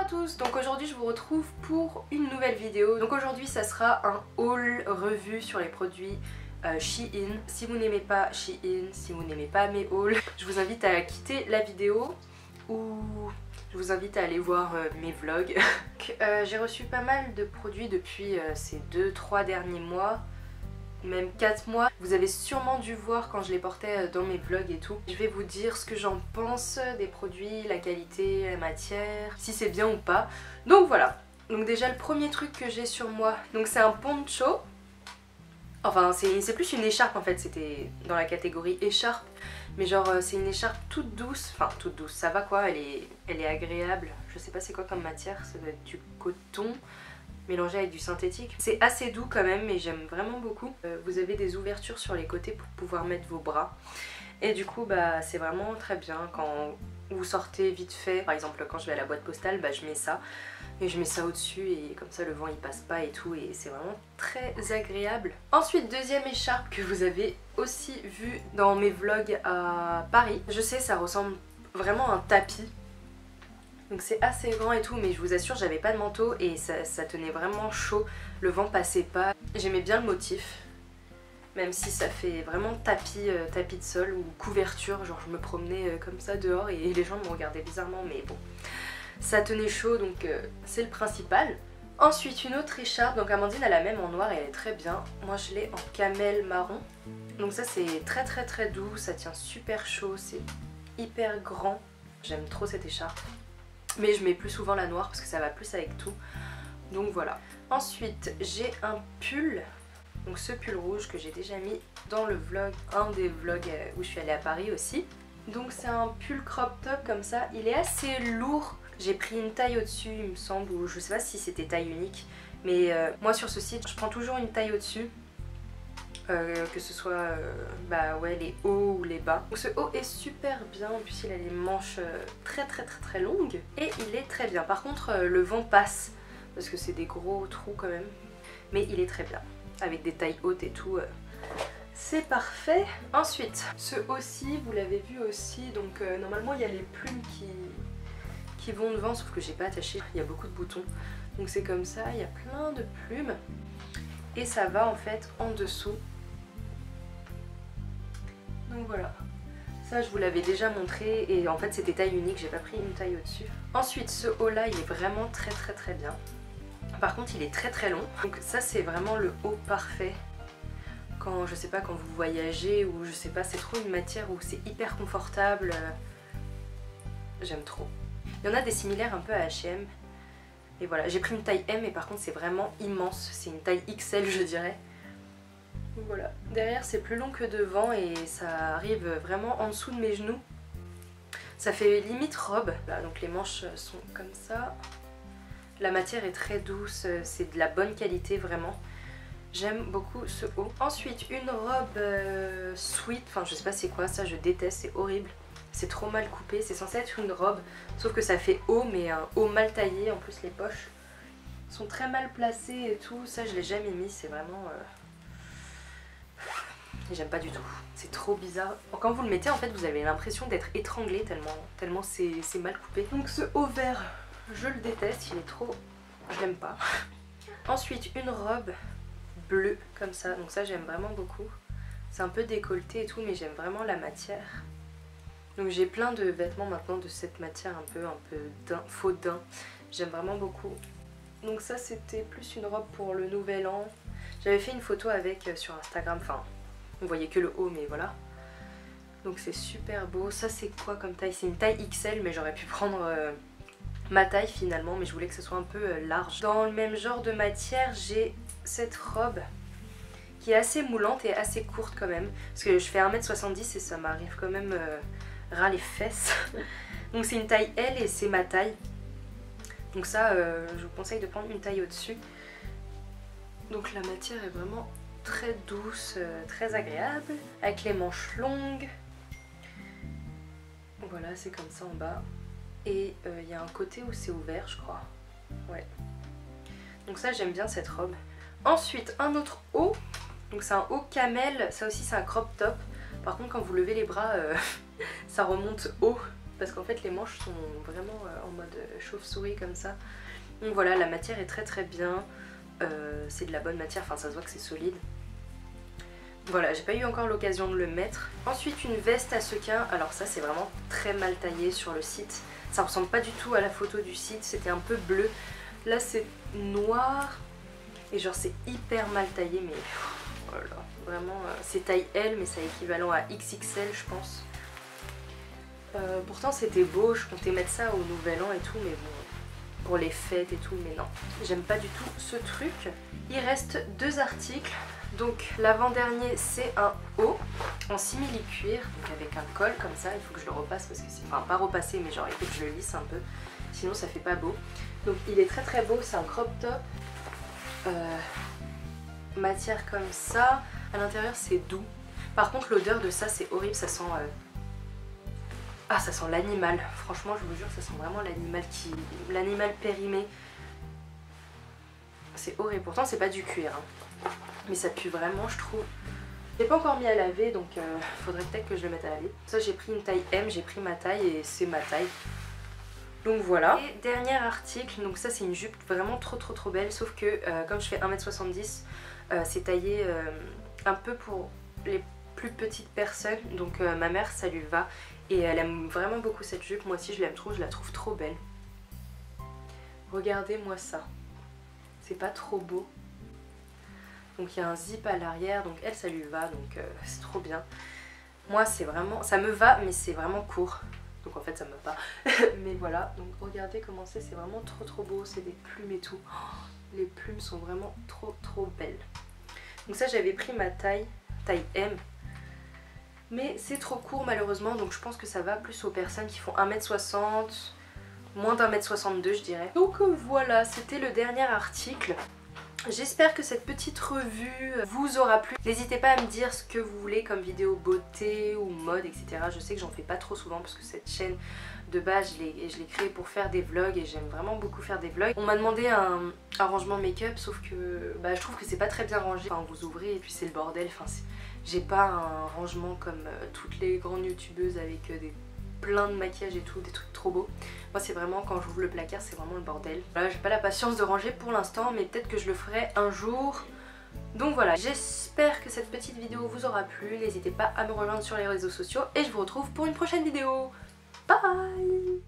tous, donc aujourd'hui je vous retrouve pour une nouvelle vidéo. Donc aujourd'hui ça sera un haul revue sur les produits Shein. Si vous n'aimez pas Shein, si vous n'aimez pas mes hauls, je vous invite à quitter la vidéo ou je vous invite à aller voir mes vlogs. J'ai reçu pas mal de produits depuis ces 2-3 derniers mois, même 4 mois. Vous avez sûrement dû voir quand je les portais dans mes vlogs et tout. Je vais vous dire ce que j'en pense des produits, la qualité, la matière, si c'est bien ou pas. Donc voilà. Donc déjà le premier truc que j'ai sur moi, donc c'est un poncho. Enfin c'est plus une écharpe en fait, c'était dans la catégorie écharpe. Mais genre c'est une écharpe toute douce, enfin toute douce, ça va quoi, elle est agréable. Je sais pas c'est quoi comme matière, ça doit être du coton mélangé avec du synthétique. C'est assez doux quand même, mais j'aime vraiment beaucoup. Vous avez des ouvertures sur les côtés pour pouvoir mettre vos bras. Et du coup bah c'est vraiment très bien quand vous sortez vite fait. Par exemple quand je vais à la boîte postale, bah je mets ça. Et je mets ça au-dessus et comme ça le vent il passe pas et tout, et c'est vraiment très agréable. Ensuite, deuxième écharpe que vous avez aussi vu dans mes vlogs à Paris. Je sais ça ressemble vraiment à un tapis. Donc c'est assez grand et tout, mais je vous assure j'avais pas de manteau et ça tenait vraiment chaud. Le vent passait pas. J'aimais bien le motif. Même si ça fait vraiment tapis de sol ou couverture. Genre je me promenais comme ça dehors et les gens me regardaient bizarrement, mais bon. Ça tenait chaud, donc c'est le principal. Ensuite une autre écharpe, donc Amandine a la même en noir et elle est très bien. Moi je l'ai en camel marron. Donc ça c'est très doux, ça tient super chaud, c'est hyper grand. J'aime trop cette écharpe. Mais je mets plus souvent la noire parce que ça va plus avec tout. Donc voilà. Ensuite j'ai un pull. Donc ce pull rouge que j'ai déjà mis dans le vlog, un des vlogs où je suis allée à Paris aussi. Donc c'est un pull crop top comme ça, il est assez lourd. J'ai pris une taille au-dessus il me semble, ou je sais pas si c'était taille unique. Mais moi sur ce site je prends toujours une taille au-dessus. Que ce soit bah ouais, les hauts ou les bas. Donc ce haut est super bien, en plus il a les manches très longues. Et il est très bien. Par contre le vent passe, parce que c'est des gros trous quand même. Mais il est très bien, avec des tailles hautes et tout. C'est parfait. Ensuite, ce haut-ci, vous l'avez vu aussi, donc normalement il y a les plumes qui vont devant, sauf que j'ai pas attaché, il y a beaucoup de boutons. Donc c'est comme ça, il y a plein de plumes. Et ça va en fait en dessous. Donc voilà. Ça je vous l'avais déjà montré et en fait c'était taille unique, j'ai pas pris une taille au-dessus. Ensuite ce haut là il est vraiment très bien. Par contre il est très long. Donc ça c'est vraiment le haut parfait. Quand, je sais pas, quand vous voyagez ou je sais pas, c'est trop une matière où c'est hyper confortable. J'aime trop. Il y en a des similaires un peu à H&M. Et voilà, j'ai pris une taille M et par contre c'est vraiment immense. C'est une taille XL je dirais. Donc voilà. Derrière c'est plus long que devant et ça arrive vraiment en dessous de mes genoux. Ça fait limite robe. Là, donc les manches sont comme ça. La matière est très douce, c'est de la bonne qualité vraiment. J'aime beaucoup ce haut. Ensuite une robe sweat, enfin je sais pas c'est quoi ça, je déteste, c'est horrible. C'est trop mal coupé, c'est censé être une robe, sauf que ça fait haut mais un haut mal taillé. En plus les poches sont très mal placées et tout, ça je l'ai jamais mis, c'est vraiment... J'aime pas du tout, c'est trop bizarre. Quand vous le mettez en fait vous avez l'impression d'être étranglé tellement c'est mal coupé. Donc ce haut vert, je le déteste, il est trop... je l'aime pas. Ensuite une robe bleu comme ça, donc ça j'aime vraiment beaucoup. C'est un peu décolleté et tout mais j'aime vraiment la matière. Donc j'ai plein de vêtements maintenant de cette matière un peu faux daim. J'aime vraiment beaucoup. Donc ça c'était plus une robe pour le nouvel an. J'avais fait une photo avec sur Instagram, enfin on voyait que le haut mais voilà. Donc c'est super beau. Ça c'est quoi comme taille? C'est une taille XL mais j'aurais pu prendre... ma taille finalement, mais je voulais que ce soit un peu large. Dans le même genre de matière, j'ai cette robe qui est assez moulante et assez courte quand même. Parce que je fais 1m70 et ça m'arrive quand même ras les fesses. Donc c'est une taille L et c'est ma taille. Donc ça, je vous conseille de prendre une taille au-dessus. Donc la matière est vraiment très douce, très agréable. Avec les manches longues. Voilà, c'est comme ça en bas. Et il y a un côté où c'est ouvert je crois. Ouais. Donc ça j'aime bien cette robe. Ensuite un autre haut. Donc c'est un haut camel. Ça aussi c'est un crop top. Par contre quand vous levez les bras ça remonte haut. parce qu'en fait les manches sont vraiment en mode chauve-souris comme ça. Donc voilà, la matière est très bien, c'est de la bonne matière, enfin ça se voit que c'est solide. Voilà, j'ai pas eu encore l'occasion de le mettre. Ensuite une veste à sequins, alors ça c'est vraiment très mal taillé sur le site. Ça ressemble pas du tout à la photo du site, c'était un peu bleu. Là c'est noir et genre c'est hyper mal taillé, mais voilà, vraiment c'est taille L mais c'est équivalent à XXL je pense. Pourtant c'était beau, je comptais mettre ça au nouvel an et tout, mais bon, pour les fêtes et tout, mais non, j'aime pas du tout ce truc. Il reste 2 articles. Donc l'avant-dernier c'est un haut en simili-cuir, donc avec un col comme ça, il faut que je le repasse parce que c'est, enfin pas repasser mais genre il faut que je le lisse un peu, sinon ça fait pas beau. Donc il est très beau, c'est un crop top, matière comme ça, à l'intérieur c'est doux. Par contre l'odeur de ça c'est horrible, ça sent... Ah ça sent l'animal, franchement je vous jure ça sent vraiment l'animal périmé. C'est horrible, pourtant c'est pas du cuir hein. Mais ça pue vraiment je trouve. J'ai pas encore mis à laver donc faudrait peut-être que je le mette à laver. Ça j'ai pris une taille M, j'ai pris ma taille et c'est ma taille. Donc voilà. Et dernier article, donc ça c'est une jupe vraiment trop belle, sauf que comme je fais 1m70, c'est taillé un peu pour les plus petites personnes, donc ma mère ça lui va et elle aime vraiment beaucoup cette jupe, moi aussi je l'aime trop, je la trouve trop belle. Regardez moi ça, c'est pas trop beau. Donc il y a un zip à l'arrière, donc elle ça lui va, donc c'est trop bien. Moi c'est vraiment, ça me va mais c'est vraiment court, donc en fait ça me va pas. Mais voilà, donc regardez comment c'est vraiment trop beau, c'est des plumes et tout. Oh, les plumes sont vraiment trop belles. Donc ça j'avais pris ma taille M. Mais c'est trop court malheureusement, donc je pense que ça va plus aux personnes qui font 1m60, moins d'1m62 je dirais. Donc voilà, c'était le dernier article. J'espère que cette petite revue vous aura plu. N'hésitez pas à me dire ce que vous voulez comme vidéo beauté ou mode, etc. Je sais que j'en fais pas trop souvent parce que cette chaîne de base je l'ai créée pour faire des vlogs et j'aime vraiment beaucoup faire des vlogs. On m'a demandé un rangement make-up sauf que je trouve que c'est pas très bien rangé. Enfin, vous ouvrez et puis c'est le bordel. Enfin, j'ai pas un rangement comme toutes les grandes youtubeuses avec plein de maquillage et tout, des trucs trop beaux. Moi c'est vraiment quand j'ouvre le placard c'est vraiment le bordel. Voilà, j'ai pas la patience de ranger pour l'instant mais peut-être que je le ferai un jour. Donc voilà, j'espère que cette petite vidéo vous aura plu. N'hésitez pas à me rejoindre sur les réseaux sociaux et je vous retrouve pour une prochaine vidéo. Bye!